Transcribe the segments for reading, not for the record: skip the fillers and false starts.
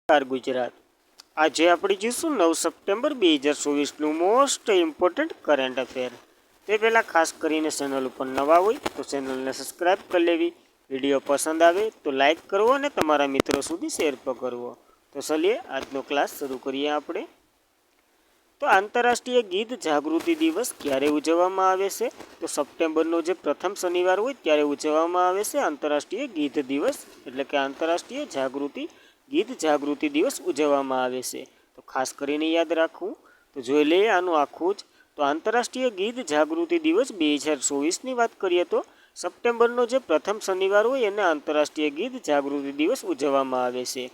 ગુજરાત આજે આપણે જોઈશું 9 સપ્ટેમ્બર 2024નું મોસ્ટ ઇમ્પોર્ટન્ટ કરંટ અફેર। તે પહેલાં ખાસ કરીને ચેનલ ઉપર નવા હોય તો ચેનલને સબસ્ક્રાઈબ કરી લેવી, વિડીયો પસંદ આવે તો લાઈક કરવો અને તમારા મિત્રો સુધી શેર પણ કરવો। તો ચલીએ આજનો ક્લાસ શરૂ કરીએ આપણે। તો આંતરરાષ્ટ્રીય ગીધ જાગૃતિ દિવસ ક્યારે ઉજવવામાં આવે છે? તો સપ્ટેમ્બરનો જે પ્રથમ શનિવાર હોય ત્યારે ઉજવવામાં આવે છે આંતરરાષ્ટ્રીય ગીધ દિવસ, એટલે કે આંતરરાષ્ટ્રીય ગીધ જાગૃતિ દિવસ ઉજવવામાં આવે છે। તો ખાસ કરીને યાદ રાખવું। તો જોઈ લઈએ આનું આખું જ। તો આંતરરાષ્ટ્રીય ગીધ જાગૃતિ દિવસ 2024ની વાત કરીએ તો સપ્ટેમ્બરનો જે પ્રથમ શનિવાર હોય એને આંતરરાષ્ટ્રીય ગીધ જાગૃતિ દિવસ ઉજવવામાં આવે છે।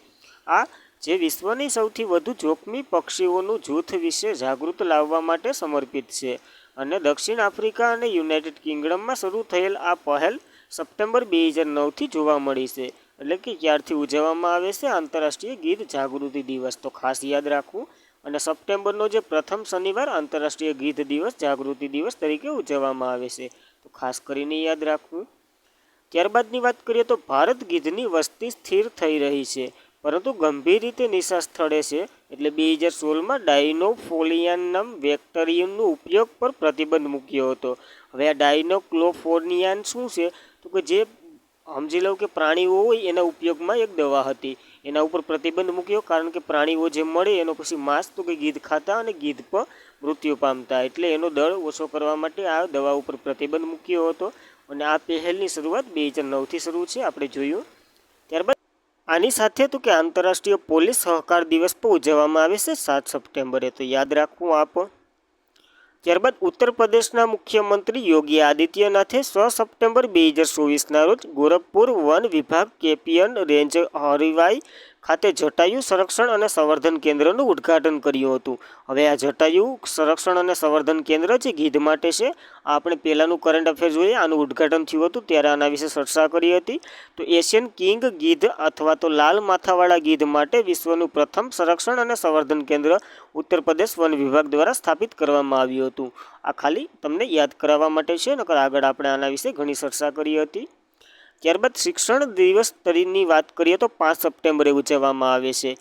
આ જે વિશ્વની સૌથી વધુ જોખમી પક્ષીઓનું જૂથ વિશે જાગૃત લાવવા માટે સમર્પિત છે અને દક્ષિણ આફ્રિકા અને યુનાઇટેડ કિંગડમમાં શરૂ થયેલ આ પહેલ સપ્ટેમ્બર 2009થી જોવા મળી છે। એટલે કે ક્યારથી ઉજવવામાં આવે છે આંતરરાષ્ટ્રીય ગીધ જાગૃતિ દિવસ, તો ખાસ યાદ રાખવું। અને સપ્ટેમ્બરનો જે પ્રથમ શનિવાર આંતરરાષ્ટ્રીય ગીધ દિવસ જાગૃતિ દિવસ તરીકે ઉજવવામાં આવે છે, તો ખાસ કરીને યાદ રાખવું। ત્યારબાદની વાત કરીએ તો ભારત ગીધની વસ્તી સ્થિર થઈ રહી છે પરંતુ ગંભીર રીતે નિશાન સ્થળે છે। એટલે 2016માં ડાયનોફોલિયાનમ બેક્ટેરિયમનો ઉપયોગ પર પ્રતિબંધ મૂક્યો હતો। હવે આ ડાયનોક્લોફોનિયાન શું છે? તો કે જે સમજી લો કે પ્રાણીઓ હોય એના ઉપયોગમાં એક દવા હતી, એના ઉપર પ્રતિબંધ મૂક્યો કારણ કે પ્રાણીઓ જે મળે એનો પછી માંસ તો કે ગીધ ખાતા અને ગીધ પર મૃત્યુ પામતા, એટલે એનો દર ઓછો કરવા માટે આ દવા ઉપર પ્રતિબંધ મૂક્યો હતો અને આ પહેલની શરૂઆત 2009થી શરૂ છે, આપણે જોયું। ત્યારબાદ આની સાથે તો કે આંતરરાષ્ટ્રીય પોલીસ સહકાર દિવસ પણ ઉજવવામાં આવે છે 7 સપ્ટેમ્બરે, તો યાદ રાખવું આપ। ત્યારબાદ ઉત્તર પ્રદેશના મુખ્યમંત્રી યોગી આદિત્યનાથે 6 સપ્ટેમ્બર 2024ના રોજ ગોરખપુર વન વિભાગ કેપિયન રેન્જ હરિવાઈ ખાતે જટાયુ સંરક્ષણ અને સંવર્ધન કેન્દ્રનું ઉદ્ઘાટન કર્યું હતું। હવે આ જટાયુ સંરક્ષણ અને સંવર્ધન કેન્દ્ર જે ગીધ માટે છે, આ આપણે પહેલાંનું કરંટ અફેર જોઈએ, આનું ઉદ્ઘાટન થયું હતું ત્યારે આના વિશે ચર્ચા કરી હતી। તો એશિયન કિંગ ગીધ અથવા તો લાલ માથાવાળા ગીધ માટે વિશ્વનું પ્રથમ સંરક્ષણ અને સંવર્ધન કેન્દ્ર ઉત્તર પ્રદેશ વન વિભાગ દ્વારા સ્થાપિત કરવામાં આવ્યું હતું। આ ખાલી તમને યાદ કરાવવા માટે છે, નકર આગળ આપણે આના વિશે ઘણી ચર્ચા કરી હતી। ત્યારબાદ શિક્ષણ દિવસ તરીકેની વાત કરીએ તો 5 સપ્ટેમ્બરે ઉજવવામાં આવે છે।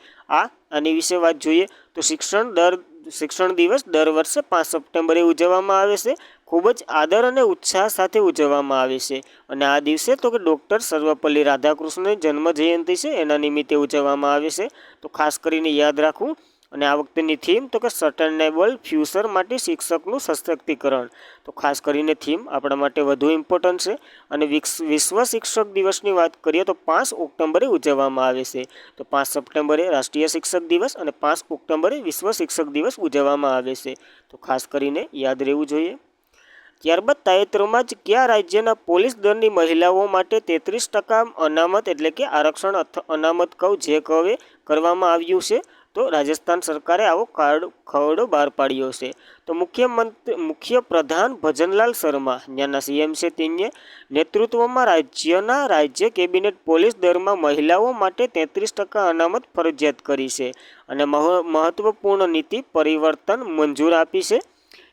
આની વિશે વાત જોઈએ તો શિક્ષણ દિવસ દર વર્ષે 5 સપ્ટેમ્બરે ઉજવવામાં આવે છે। ખૂબ જ આદર અને ઉત્સાહ સાથે ઉજવવામાં આવે છે અને આ દિવસે તો કે ડૉક્ટર સર્વપલ્લી રાધાકૃષ્ણની જન્મ જયંતિ છે એના નિમિત્તે ઉજવવામાં આવે છે, તો ખાસ કરીને યાદ રાખવું। અને આ વખતેની થીમ તો કે સસ્ટેનેબલ ફ્યુચર માટે શિક્ષકનું સશક્તિકરણ, તો ખાસ કરીને થીમ આપણા માટે વધુ ઇમ્પોર્ટન્ટ છે। અને વિશ્વ શિક્ષક દિવસની વાત કરીએ તો 5 ઓક્ટોબરે ઉજવવામાં આવે છે। તો 5 સપ્ટેમ્બરે રાષ્ટ્રીય શિક્ષક દિવસ અને 5 ઓક્ટોબરે વિશ્વ શિક્ષક દિવસ ઉજવવામાં આવે છે, તો ખાસ કરીને યાદ રહેવું જોઈએ। ત્યારબાદ તાજેતરમાં જ કયા રાજ્યના પોલીસ દળની મહિલાઓ માટે 33% અનામત એટલે કે આરક્ષણ અનામત જે કહે કરવામાં આવ્યું છે? તો રાજસ્થાન સરકારે આવો ખરડો બહાર પાડ્યો છે। તો મુખ્ય પ્રધાન ભજનલાલ શર્મા ત્યાંના સીએમ છે, તેના નેતૃત્વમાં રાજ્ય કેબિનેટ પોલીસ દળમાં મહિલાઓ માટે 33% અનામત ફરજિયાત કરી છે અને મહત્વપૂર્ણ નીતિ પરિવર્તન મંજૂર આપી છે,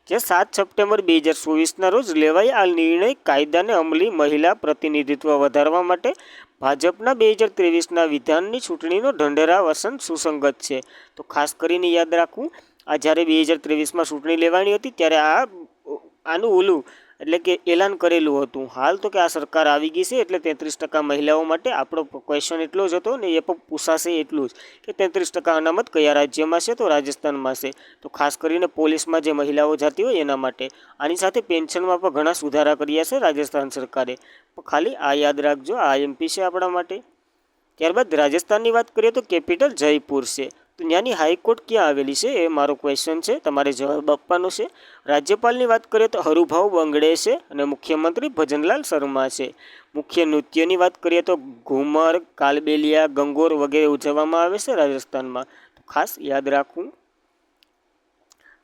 જે 7 સપ્ટેમ્બર 2024ના રોજ લેવાય। આ નિર્ણય કાયદાને અમલી મહિલા પ્રતિનિધિત્વ વધારવા માટે ભાજપના 2023ના વિધાનની ચૂંટણીનો ઢંઢેરા વસન સુસંગત છે, તો ખાસ કરીને યાદ રાખવું। આ જ્યારે 2023માં ચૂંટણી લેવાની હતી ત્યારે આનું એટલે કે એલાન કરેલું હતું। હાલ તો કે આ સરકાર આવી ગઈ છે એટલે 33% મહિલાઓ માટે આપણો ક્વેશ્ચન એટલો જ હતો ને એ પણ પૂછાશે એટલું જ કે 33% અનામત કયા રાજ્યમાં છે? તો રાજસ્થાનમાં છે, તો ખાસ કરીને પોલીસમાં જે મહિલાઓ જતી હોય એના માટે। આની સાથે પેન્શનમાં પણ ઘણા સુધારા કર્યા છે રાજસ્થાન સરકારે, ખાલી આ યાદ રાખજો, આ આઈએમપી છે આપણા માટે। ત્યારબાદ રાજસ્થાનની વાત કરીએ તો કેપિટલ જયપુર છે, તો ત્યાંની હાઈકોર્ટ ક્યાં આવેલી છે એ મારો ક્વેશ્ચન છે, તમારે જવાબ આપવાનો છે। રાજ્યપાલની વાત કરીએ તો હરુભાઉ બંગડે છે અને મુખ્યમંત્રી ભજનલાલ શર્મા છે। મુખ્ય નૃત્યની વાત કરીએ તો ઘુમર, કાલબેલિયા, ગંગોર વગેરે ઉજવવામાં આવે છે રાજસ્થાનમાં, તો ખાસ યાદ રાખવું।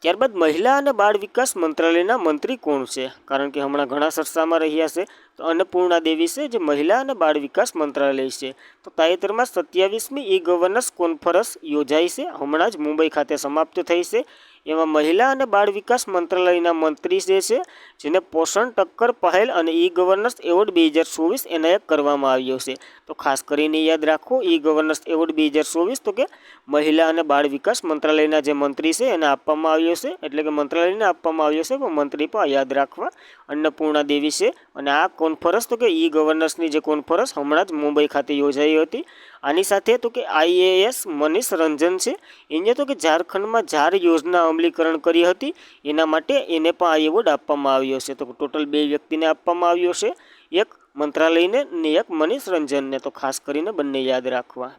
ત્યારબાદ મહિલા અને બાળ વિકાસ મંત્રાલયના મંત્રી કોણ છે? કારણ કે હમણાં ઘણા ચર્ચામાં રહ્યા છે, તો અન્નપૂર્ણા દેવી છે જે મહિલા અને બાળ વિકાસ મંત્રાલય છે। તો તાજેતરમાં 27મી ગવર્નન્સ કોન્ફરન્સ યોજાઈ છે, હમણાં જ મુંબઈ ખાતે સમાપ્ત થઈ છે। એમાં મહિલા અને બાળ વિકાસ મંત્રાલયના મંત્રી જે છે, જેને પોષણ ટક્કર પહેલ અને ઈ ગવર્નન્સ એવોર્ડ 2024 એનાયત કરવામાં આવ્યો છે. તો ખાસ કરીને યાદ રાખો, ઈ ગવર્નન્સ એવોર્ડ 2024 તો કે મહિલા અને બાળ વિકાસ મંત્રાલયના જે મંત્રી છે એને આપવામાં આવ્યો છે, એટલે કે મંત્રાલયને આપવામાં આવ્યો છે, પણ મંત્રી પણ યાદ રાખવા અન્નપૂર્ણા દેવી છે. અને આ કોન્ફરન્સ તો કે ઈ ગવર્નન્સની જે કોન્ફરન્સ હમણાં જ મુંબઈ ખાતે યોજાઈ હતી. આની સાથે તો કે IAS મનીષ રંજન છે, એને તો કે ઝારખંડમાં ઝાર યોજના અમલીકરણ કરી હતી, એના માટે એને પણ આ એવોર્ડ આપવામાં આવ્યો છે. તો ટોટલ 2 વ્યક્તિને આપવામાં આવ્યો છે, એક મંત્રાલયને ને એક મનીષ રંજનને. તો ખાસ કરીને બંને યાદ રાખવા.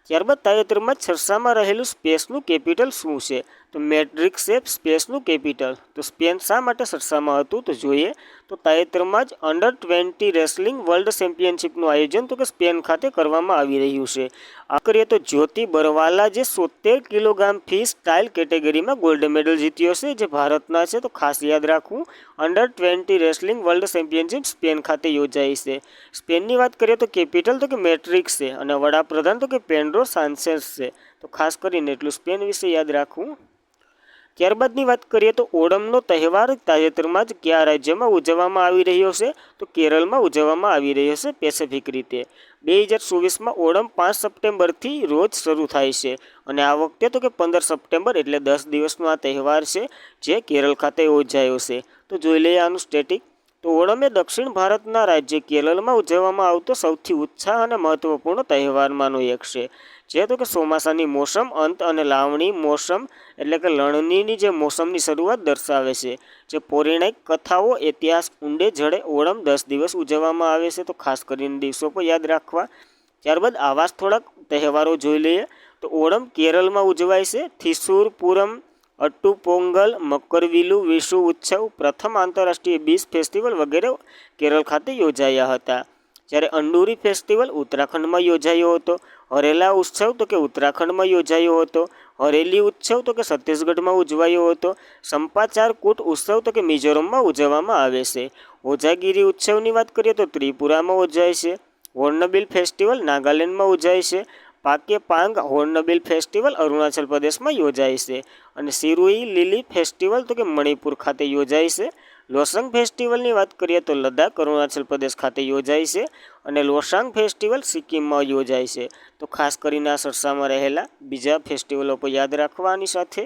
ત્યારબાદ તાજેતરમાં સરસામાં રહેલું સ્પેસનું કેપિટલ શું છે? તો મેડ્રિડ છે સ્પેસનું કેપિટલ. તો સ્પેન શા માટે સરસામાં હતું? તો જોઈએ તો તાજેતરમાં જ અંડર-20 રેસલિંગ વર્લ્ડ ચેમ્પિયનશિપનું આયોજન તો કે સ્પેન ખાતે કરવામાં આવી રહ્યું છે. આ કરીએ તો જ્યોતિ બરવાલા જે 70 કિલોગ્રામ ફ્રી સ્ટાઇલ કેટેગરીમાં ગોલ્ડ મેડલ જીત્યો છે, જે ભારતના છે. તો ખાસ યાદ રાખવું, અંડર-20 રેસલિંગ વર્લ્ડ ચેમ્પિયનશિપ સ્પેન ખાતે યોજાઈ છે. સ્પેનની વાત કરીએ તો કેપિટલ તો કે મેડ્રિડ છે અને વડાપ્રધાન તો કે પેડ્રો સાન્ચેઝ છે. તો ખાસ કરીને એટલું સ્પેન વિશે યાદ રાખવું. ત્યારબાદની વાત કરીએ તો ઓણમનો તહેવાર તાજેતરમાં જ કયા રાજ્યમાં ઉજવવામાં આવી રહ્યો છે? તો કેરળમાં ઉજવવામાં આવી રહ્યો છે પેસિફિક રીતે. 2024માં ઓણમ 5 સપ્ટેમ્બરથી રોજ શરૂ થાય છે અને આ વખતે તો કે 15 સપ્ટેમ્બર એટલે 10 દિવસનો આ તહેવાર છે, જે કેરળ ખાતે યોજાયો છે. તો જોઈ લઈએ આનું સ્ટેટિક. તો ઓણમ એ દક્ષિણ ભારતના રાજ્ય કેરળમાં ઉજવવામાં આવતો સૌથી ઉત્સાહ અને મહત્વપૂર્ણ તહેવારમાંનો એક છે, જે તો કે ચોમાસાની મોસમ અંત અને લાવણી મોસમ એટલે કે લણણીની જે મોસમની શરૂઆત દર્શાવે છે. જે પૌરાણિક કથાઓ ઇતિહાસ ઊંડે જડે ઓણમ 10 દિવસ ઉજવવામાં આવે છે. તો ખાસ કરીને દિવસો પર યાદ રાખવા. ત્યારબાદ આવા થોડાક તહેવારો જોઈ લઈએ. તો ઓણમ કેરળમાં ઉજવાય છે. થિસુર પૂરમ, અટ્ટુ પોંગલ, મકરવિલુ વિષુ ઉત્સવ, પ્રથમ આંતરરાષ્ટ્રીય બીચ ફેસ્ટિવલ વગેરે કેરળ ખાતે યોજાયા હતા. જ્યારે અંડુરી ફેસ્ટિવલ ઉત્તરાખંડમાં યોજાયો હતો. હરેલા ઉત્સવ તો કે ઉત્તરાખંડમાં યોજાયો હતો. હરેલી ઉત્સવ તો કે છત્તીસગઢમાં ઉજવાયો હતો. સંપાચાર કૂટ ઉત્સવ તો કે મિઝોરમમાં ઉજવવામાં આવે છે. ઓજાગીરી ઉત્સવની વાત કરીએ તો ત્રિપુરામાં ઉજવાય છે. હોર્નબિલ ફેસ્ટિવલ નાગાલેન્ડમાં ઉજવાય છે. પાકે પાંગ હોર્નબિલ ફેસ્ટિવલ અરુણાચલ પ્રદેશમાં યોજાય છે. અને સિરુઈ લીલી ફેસ્ટિવલ તો કે મણિપુર ખાતે યોજાય છે. લોસંગ ફેસ્ટિવલની વાત કરીએ તો લદ્દાખ અરુણાચલ પ્રદેશ ખાતે યોજાય છે અને લોસાંગ ફેસ્ટિવલ સિક્કિમમાં યોજાય છે. તો ખાસ કરીને આ સરસામાં રહેલા બીજા ફેસ્ટિવલો પર યાદ રાખવાની સાથે.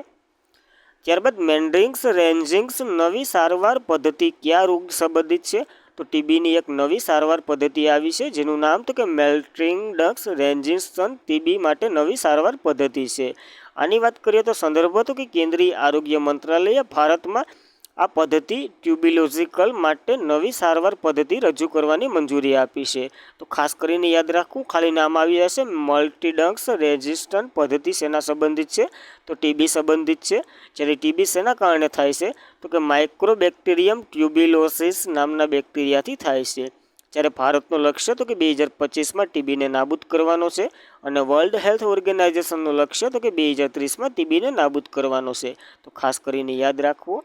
ત્યારબાદ મેન્ડ્રિંગ્સ રેન્જિંગ્સ નવી સારવાર પદ્ધતિ કયા રોગ સંબંધિત છે? તો ટીબીની એક નવી સારવાર પદ્ધતિ આવી છે, જેનું નામ તો કે મેન્ડ્રિંગ્સ રેન્જિન્સન ટીબી માટે નવી સારવાર પદ્ધતિ છે. આની વાત કરીએ તો સંદર્ભ તો કે કેન્દ્રીય આરોગ્ય મંત્રાલયે ભારતમાં આ પદ્ધતિ ટ્યુબિલોજિકલ માટે નવી સારવાર પદ્ધતિ રજૂ કરવાની મંજૂરી આપી છે. તો ખાસ કરીને યાદ રાખવું, ખાલી નામ આવી જશે. મલ્ટીડ્રગ્સ રેઝિસ્ટન્ટ પદ્ધતિ શેના સંબંધિત છે? તો ટીબી સંબંધિત છે. જ્યારે ટીબી શેના કારણે થાય છે? તો કે માઇક્રોબેક્ટેરિયમ ટ્યુબિલોસિસ નામના બેક્ટેરિયાથી થાય છે. જ્યારે ભારતનો લક્ષ્ય તો કે 2025માં ટીબીને નાબૂદ કરવાનો છે અને વર્લ્ડ હેલ્થ ઓર્ગેનાઇઝેશનનો લક્ષ્ય તો કે 2030માં ટીબીને નાબૂદ કરવાનો છે. તો ખાસ કરીને યાદ રાખવું.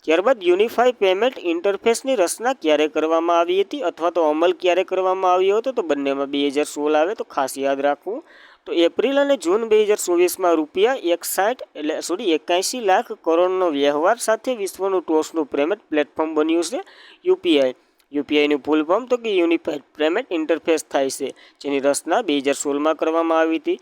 ત્યારબાદ યુનિફાઈ પેમેન્ટ ઇન્ટરફેસની રચના ક્યારે કરવામાં આવી હતી અથવા તો અમલ ક્યારે કરવામાં આવ્યો હતો? તો બંનેમાં 2016 આવે. તો ખાસ યાદ રાખવું. તો એપ્રિલ અને જૂન 2024માં રૂપિયા 81 લાખ કરોડનો વ્યવહાર સાથે વિશ્વનું ટોચનું પેમેન્ટ પ્લેટફોર્મ બન્યું છે યુપીઆઈ. યુપીઆઈનું ફૂલ ફોર્મ તો કે યુનિફાઈડ પેમેન્ટ ઇન્ટરફેસ થાય છે, જેની રચના 2016માં કરવામાં આવી હતી.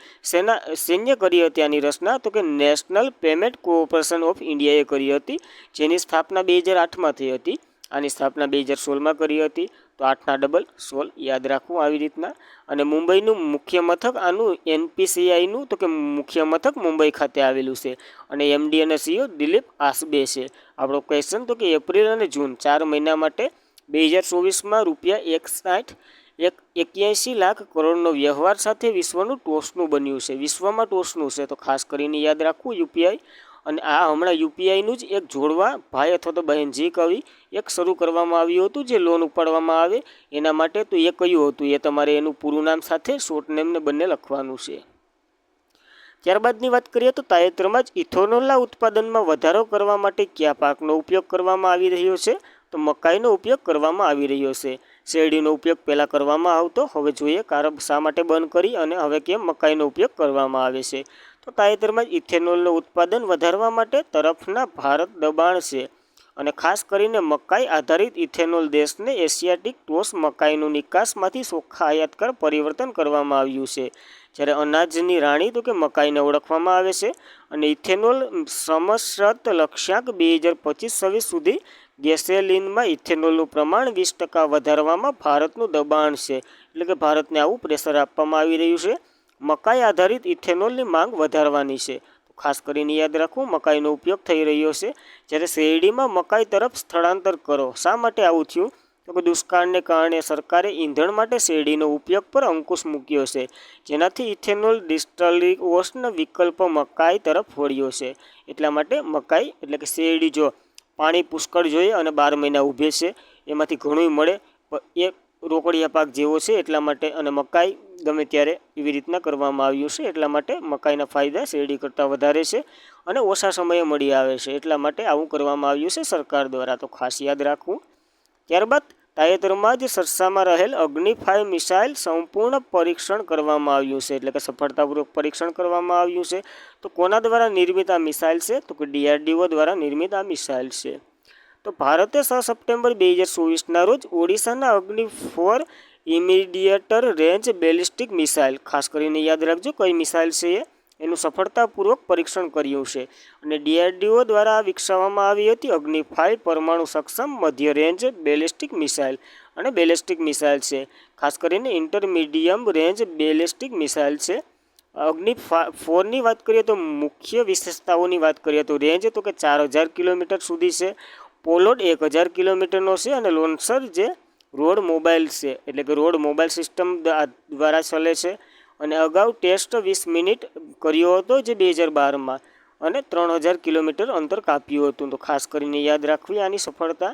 સૈન્ય કરી હતી આની રચના? તો કે નેશનલ પેમેન્ટ કોર્પોરેશન ઓફ ઇન્ડિયાએ કરી હતી, જેની સ્થાપના 2008માં થઈ હતી. આની સ્થાપના 2016માં કરી હતી. તો 8×16 યાદ રાખવું આવી રીતના. અને મુંબઈનું મુખ્ય મથક આનું એનપીસીઆઈનું તો કે મુખ્ય મથક મુંબઈ ખાતે આવેલું છે અને એમડી અને સીઓ દિલીપ આસબે છે. આપણો ક્વેશ્ચન તો કે એપ્રિલ અને જૂન 4 મહિના માટે 2024માં રૂપિયા 81 લાખ કરોડનો વ્યવહાર સાથે વિશ્વનું ટોચનું બન્યું છે. વિશ્વમાં ટોચનું છે. તો ખાસ કરીને યાદ રાખવું યુપીઆઈ. અને આ હમણાં યુપીઆઈનું જ એક જોડવા ભાઈ અથવા તો બહેન જે કવિ એક શરૂ કરવામાં આવ્યું હતું, જે લોન ઉપાડવામાં આવે એના માટે. તો એ કયું હતું એ તમારે એનું પૂરું નામ સાથે શોર્ટ નેમને બંને લખવાનું છે. ત્યારબાદની વાત કરીએ તો તાજેતરમાં જ ઇથોનોલના ઉત્પાદનમાં વધારો કરવા માટે કયા પાકનો ઉપયોગ કરવામાં આવી રહ્યો છે? તો મકાઈનો ઉપયોગ કરવામાં આવી રહ્યો છે. શેરડીનો ઉપયોગ પહેલાં કરવામાં આવતો, હવે જોઈએ કારણ શા માટે બંધ કરી અને હવે કેમ મકાઈનો ઉપયોગ કરવામાં આવે છે. તો તાજેતરમાં જ ઇથેનોલનું ઉત્પાદન વધારવા માટે તરફના ભારત દબાણ છે અને ખાસ કરીને મકાઈ આધારિત ઇથેનોલ દેશને એશિયાટિક ટોસ મકાઈનું નિકાસમાંથી ચોખ્ખા આયાતકાર પરિવર્તન કરવામાં આવ્યું છે. જ્યારે અનાજની રાણી તો કે મકાઈને ઓળખવામાં આવે છે અને ઇથેનોલ સમશરત લક્ષ્યાંક 2025-26 સુધી ગેસોલિનમાં ઇથેનોલનું પ્રમાણ 20% વધારવામાં ભારતનું દબાણ છે. એટલે કે ભારતને આવું પ્રેશર આપવામાં આવી રહ્યું છે. મકાઈ આધારિત ઇથેનોલની માંગ વધારવાની છે. ખાસ કરીને યાદ રાખવું, મકાઈનો ઉપયોગ થઈ રહ્યો છે. જ્યારે શેરડીમાં મકાઈ તરફ સ્થળાંતર કરો. શા માટે આવું થયું? તો કે દુષ્કાળને કારણે સરકારે ઈંધણ માટે શેરડીનો ઉપયોગ પર અંકુશ મૂક્યો છે, જેનાથી ઇથેનોલ ડિસ્ટિલેશનનો વિકલ્પ મકાઈ તરફ વળ્યો છે. એટલા માટે મકાઈ એટલે કે શેરડી જો પાણી પુષ્કળ જોઈએ અને 12 મહિના ઊભે છે, એમાંથી ઘણું મળે, એ રોકડિયા પાક જેવો છે. એટલા માટે અને મકાઈ ગમે ત્યારે એવી રીતના કરવામાં આવ્યું છે. એટલા માટે મકાઈના ફાયદા શેરડી કરતાં વધારે છે અને ઓછા સમયે મળી આવે છે. એટલા માટે આવું કરવામાં આવ્યું છે સરકાર દ્વારા, તો ખાસ યાદ રાખવું. ત્યારબાદ તાજેતરમાં જ સરસામાં રહેલ અગ્નિ-5 મિસાઇલ સંપૂર્ણ પરીક્ષણ કરવામાં આવ્યું છે. એટલે કે સફળતાપૂર્વક પરીક્ષણ કરવામાં આવ્યું છે. તો કોના દ્વારા નિર્મિત આ મિસાઇલ છે? તો કે DRDO દ્વારા નિર્મિત આ મિસાઇલ છે. તો ભારતે 6 સપ્ટેમ્બર 2024ના રોજ ઓડિશાના અગ્નિ-4 ઇમિડિયેટર રેન્જ બેલિસ્ટિક મિસાઇલ, ખાસ કરીને યાદ રાખજો કઈ મિસાઇલ છે એનું સફળતાપૂર્વક પરીક્ષણ કર્યું છે. અને DRDO દ્વારા વિકસાવવામાં આવી હતી અગ્નિ-5 પરમાણુ સક્ષમ મધ્ય રેન્જ બેલિસ્ટિક મિસાઇલ અને બેલિસ્ટિક મિસાઇલ છે. ખાસ કરીને ઇન્ટરમીડિયમ રેન્જ બેલિસ્ટિક મિસાઇલ છે. અગ્નિ-4ની વાત કરીએ તો મુખ્ય વિશેષતાઓની વાત કરીએ તો રેન્જ તો કે 4000 કિલોમીટર સુધી છે, પોલોડ 1000 કિલોમીટરનો છે અને લોન્ચર જે રોડ મોબાઈલ છે, એટલે કે રોડ મોબાઈલ સિસ્ટમ દ્વારા ચલે છે. અને અગાઉ ટેસ્ટ 20 મિનિટ કર્યો હતો જે 2012માં અને 3000 કિલોમીટર અંતર કાપ્યું હતું. તો ખાસ કરીને યાદ રાખવી આની સફળતા.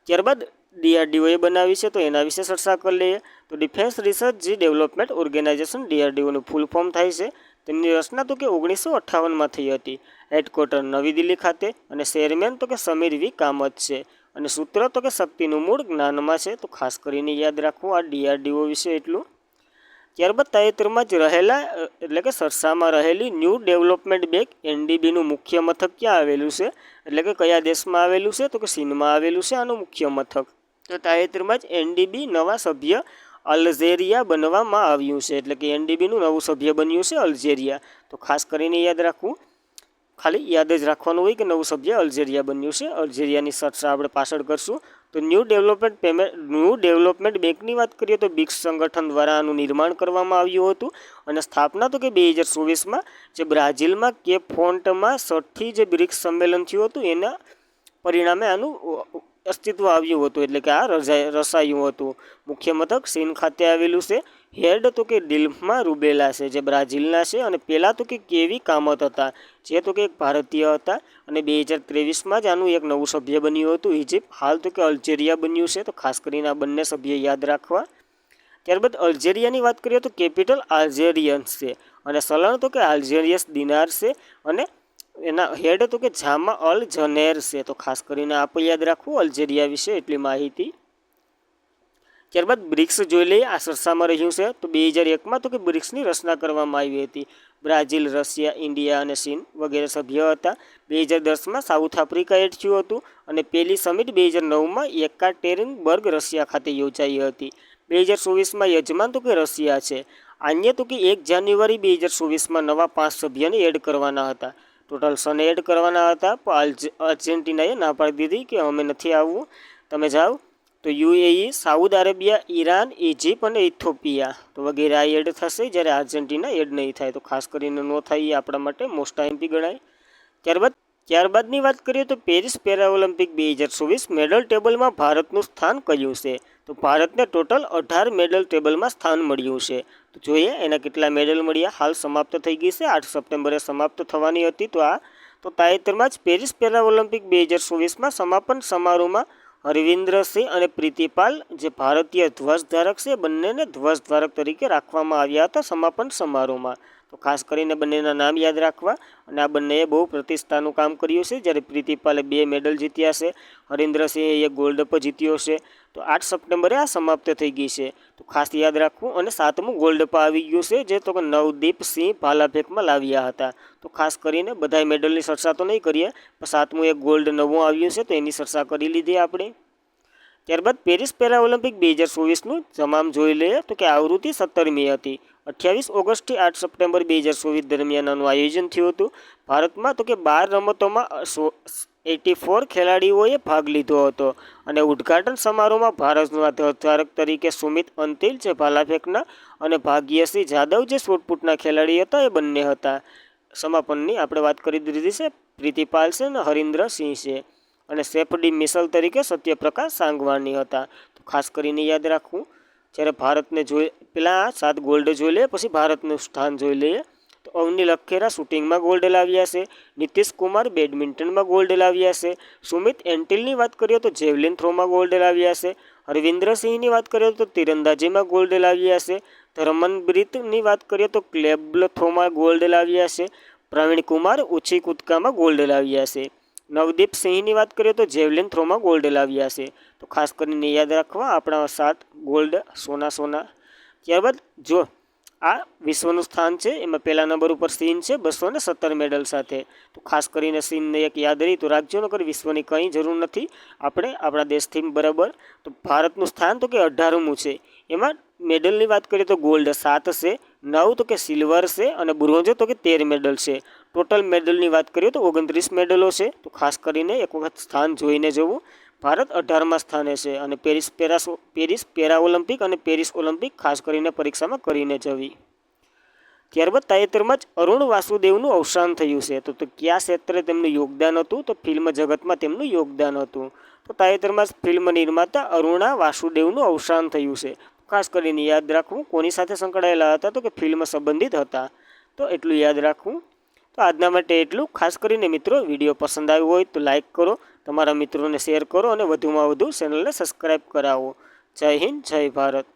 ત્યારબાદ DRDOએ બનાવી છે, તો એના વિશે ચર્ચા કરી લઈએ. તો ડિફેન્સ રિસર્ચ ડેવલપમેન્ટ ઓર્ગેનાઇઝેશન DRDOનું ફૂલ ફોર્મ થાય છે. તેમની રચના તો કે 1958માં થઈ હતી. હેડક્વાર્ટર નવી દિલ્હી ખાતે અને ચેરમેન તો કે સમીર V કામત છે અને સૂત્ર તો કે શક્તિનું મૂળ જ્ઞાનમાં છે. તો ખાસ કરીને યાદ રાખવું આ DRDO વિશે એટલું. ત્યારબાદ તાજેતરમાં જ રહેલા એટલે કે સરસામાં રહેલી ન્યૂ ડેવલપમેન્ટ બેંક NDBનું મુખ્ય મથક ક્યાં આવેલું છે? એટલે કે કયા દેશમાં આવેલું છે? તો કે ચીનમાં આવેલું છે આનું મુખ્ય મથક. તો તાજેતરમાં જ NDB નવા સભ્ય અલ્જેરિયા બનવામાં આવ્યું છે. એટલે કે NDBનું નવું સભ્ય બન્યું છે અલ્જેરિયા. તો ખાસ કરીને યાદ રાખવું, ખાલી યાદ જ રાખવાનું હોય કે નવું સભ્ય અલ્જેરિયા બન્યું છે. અલ્જેરિયાની ચર્ચા આપણે પાછળ કરશું. તો ન્યૂ ડેવલપમેન્ટ બેંકની વાત કરીએ તો બ્રિક્સ સંગઠન દ્વારા આનું નિર્માણ કરવામાં આવ્યું હતું અને સ્થાપના તો કે 2024માં જે બ્રાઝિલમાં કેપ ફોન્ટમાં 6ઠી જે બ્રિક્સ સંમેલન થયું હતું એના પરિણામે આનું અસ્તિત્વ આવ્યું હતું. એટલે કે આ રચાયું હતું. મુખ્ય મથક ચીન ખાતે આવેલું છે. હેડ તો કે દિલ્હીમાં રૂબેલા છે જે બ્રાઝિલના છે અને પહેલાં તો કે કેવી કામત હતા જે તો કે એક ભારતીય હતા અને 2023માં જ આનું એક નવું સભ્ય બન્યું હતું ઇજિપ્ત. હાલ તો કે અલ્જેરિયા બન્યું છે. તો ખાસ કરીને આ બંને સભ્ય યાદ રાખવા. ત્યારબાદ અલ્જેરિયાની વાત કરીએ તો કેપિટલ આલ્જેરિયન્સ છે અને ચલણ તો કે આલ્જેરિયસ દિનાર છે અને એના હેડ તો કે જામા અલ જનેર છે. તો ખાસ કરીને આપણે યાદ રાખવું અલ્જેરિયા વિશે એટલી માહિતી. ત્યારબાદ બ્રિક્સ જોઈ લઈએ. આ ચર્ચામાં રહ્યું છે. તો 2001માં તો કે બ્રિક્સની રચના કરવામાં આવી હતી. બ્રાઝિલ, રશિયા, ઇન્ડિયા અને ચીન વગેરે સભ્ય હતા. 2010માં સાઉથ આફ્રિકા એડ થયું હતું અને પહેલી સમિટ 2009માં એકાટેરિનબર્ગ રશિયા ખાતે યોજાઈ હતી. 2024માં યજમાન તો કે રશિયા છે. અન્ય તો કે 1 જાન્યુઆરી 2024માં નવા 5 સભ્યને એડ કરવાના હતા. ટોટલ 6 એડ કરવાના હતા પણ અર્જેન્ટિનાએ ના પાડી દીધી કે અમે નથી આવવું, તમે જાઓ. તો UAE, Saudi Arabia, Iran, Egypt અને ઇથોપિયા તો વગેરે આ એડ થશે, જ્યારે આર્જેન્ટિના એડ નહીં થાય. તો ખાસ કરીને ન થાય એ આપણા માટે મોસ્ટ આઈમ્પી ગણાય. ત્યારબાદની વાત કરીએ તો પેરિસ પેરાઓલિમ્પિક 2024 મેડલ ટેબલમાં ભારતનું સ્થાન કયું છે? તો ભારતને ટોટલ 18 મેડલ ટેબલમાં સ્થાન મળ્યું છે. તો જોઈએ એના કેટલા મેડલ મળ્યા. હાલ સમાપ્ત થઈ ગઈ છે, 8 સપ્ટેમ્બરે સમાપ્ત થવાની હતી. તો તાજેતરમાં જ પેરિસ પેરાઓલિમ્પિક 2024માં સમાપન સમારોહમાં હરવિન્દ્રસિંહ અને પ્રીતિપાલ જે ભારતીય ધ્વજધારક છે બંનેને ધ્વજધારક તરીકે રાખવામાં આવ્યા હતા સમાપન સમારોહમાં. તો ખાસ કરીને બંનેના નામ યાદ રાખવા. અને આ બંનેએ બહુ પ્રતિષ્ઠાનું કામ કર્યું છે. જ્યારે પ્રીતિપાલે 2 મેડલ જીત્યા છે, હરિન્દ્રસિંહે 1 ગોલ્ડ પણ જીત્યો છે. તો 8 સપ્ટેમ્બરે આ સમાપ્ત થઈ ગઈ છે, તો ખાસ યાદ રાખવું. અને 7મું ગોલ્ડ પર આવી ગયું છે, જે તો કે નવદીપસિંહ ભાલાફેંકમાં લાવ્યા હતા. તો ખાસ કરીને બધાય મેડલની ચર્ચા તો નહીં કરીએ, પણ 7મું એક ગોલ્ડ નવું આવ્યું છે, તો એની ચર્ચા કરી લીધી આપણે. ત્યારબાદ પેરિસ પેરા ઓલિમ્પિક 2024નું તમામ જોઈ લઈએ. તો કે આવૃત્તિ 17મી હતી. 28 ઓગસ્ટથી 8 સપ્ટેમ્બર 2024 દરમિયાન આનું આયોજન થયું હતું. ભારતમાં તો કે 12 રમતોમાં 84 ખેલાડીઓએ ભાગ લીધો હતો. અને ઉદ્ઘાટન સમારોહમાં ભારતના ધ્વજધારક તરીકે સુમિત અંતિલ જે ભાલાફેંકના અને ભાગ્યસિંહ જાદવ જે શોટપુટના ખેલાડી હતા, એ બંને હતા. સમાપનની આપણે વાત કરી દીધી છે. પ્રીતિપાલ છે અને હરિન્દ્ર સિંહ છે. અને સેફડી મિસલ તરીકે સત્યપ્રકાશ સાંગવાની હતા. તો ખાસ કરીને યાદ રાખવું. જ્યારે ભારતને જોઈ પહેલાં 7 ગોલ્ડ જોઈ લઈએ, પછી ભારતનું સ્થાન જોઈ લઈએ. તો અવની લખેરા શૂટિંગમાં ગોલ્ડ લાવ્યા છે. નીતિશ કુમાર બેડમિન્ટનમાં ગોલ્ડ લાવ્યા છે. સુમિત એન્ટિલની વાત કરીએ તો જેવલિન થ્રોમાં ગોલ્ડ લાવ્યા છે. હરવિન્દ્રસિંહની વાત કરીએ તો તીરંદાજીમાં ગોલ્ડ લાવ્યા છે. ધર્મનપ્રીતની વાત કરીએ તો ક્લેબલ થ્રોમાં ગોલ્ડ લાવ્યા છે. પ્રવીણ કુમાર ઊંચી કૂદકામાં ગોલ્ડ લાવ્યા છે. નવદીપ સિંહની વાત કરીએ તો જેવલિન થ્રોમાં ગોલ્ડ લાવ્યા છે. તો ખાસ કરીને યાદ રાખવા આપણા 7 ગોલ્ડ સોના. ત્યારબાદ જો આ વિશ્વનું સ્થાન છે, એમાં પહેલા નંબર ઉપર ચીન છે 217 મેડલ સાથે. તો ખાસ કરીને ચીનને એક યાદ રહી તો રાખજો, નકર વિશ્વની કંઈ જરૂર નથી. આપણે આપણા દેશથી બરાબર. તો ભારતનું સ્થાન તો કે 18મું છે. એમાં મેડલની વાત કરીએ તો ગોલ્ડ 7 છે, 9 તો કે સિલ્વર છે, અને બ્રોન્ઝ તો કે 13 મેડલ છે. ટોટલ મેડલની વાત કરીએ તો 29 મેડલો છે. તો ખાસ કરીને એક વખત સ્થાન જોઈને જવું. ભારત 18મા સ્થાને છે. અને પેરિસ પેરા ઓલિમ્પિક અને પેરિસ ઓલિમ્પિક ખાસ કરીને પરીક્ષામાં કરીને જવી. ત્યારબાદ તાજેતરમાં જ અરુણ વાસુદેવનું અવસાન થયું છે. તો કયા ક્ષેત્રે તેમનું યોગદાન હતું? તો ફિલ્મ જગતમાં તેમનું યોગદાન હતું. તો તાજેતરમાં જ ફિલ્મ નિર્માતા અરુણા વાસુદેવનું અવસાન થયું છે. ખાસ કરીને યાદ રાખવું કોની સાથે સંકળાયેલા હતા, તો કે ફિલ્મ સંબંધિત હતા. તો એટલું યાદ રાખવું. તો આજના માટે એટલું. ખાસ કરીને મિત્રો વિડીયો પસંદ આવ્યો હોય તો લાઈક કરો, તમારા મિત્રોને શેર કરો, અને વધુમાં વધુ ચેનલને સબસ્ક્રાઈબ કરાવો. જય હિન્દ, જય ભારત.